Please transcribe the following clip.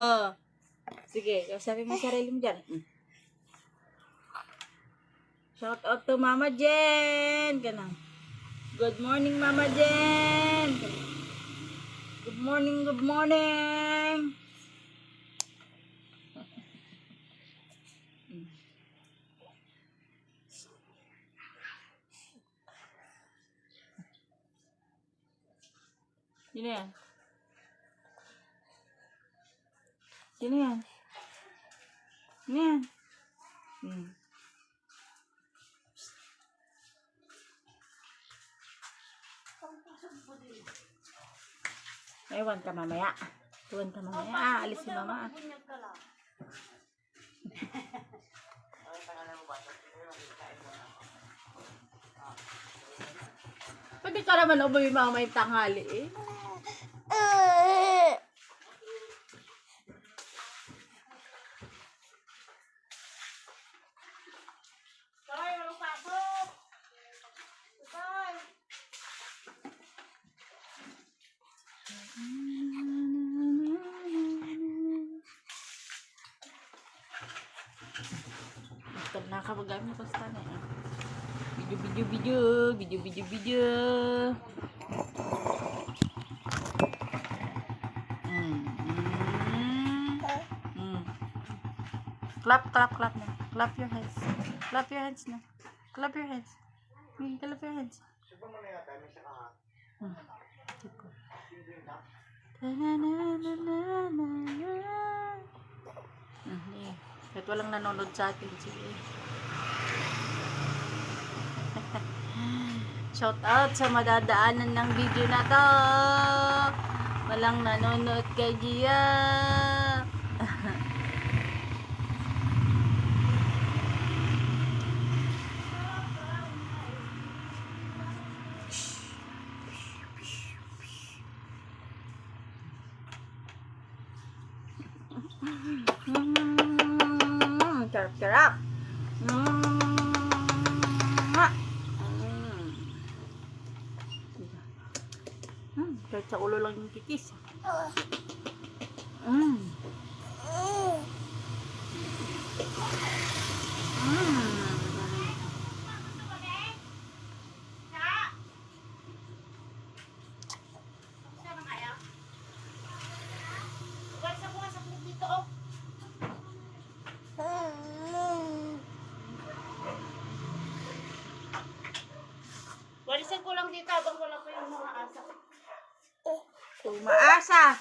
Oh. Sige, sabi mo sarili mo dyan. Shout out to Mama Jen. Ganun. Good morning, Mama Jen. Good morning, good morning. Sino yan? Sino yan? Sino yan? Ewan ka mamaya. Ewan ka mamaya. Alis si mama. Pwede ka naman uboy mama yung tanghali eh. Basta nakakabagamit ko sa tanay. Video. Clap na. Clap your hands. Clap your hands na. Clap your hands. Clap your hands. Kahit walang nanonood sa atin, sige. Shout out sa madadaanan ng video na to. Walang nanonood kay Gia. Sarap. Kahit sa ulo lang yung kikis. Walisan ko lang dito habang wala pa yung mga asa. Umaasa.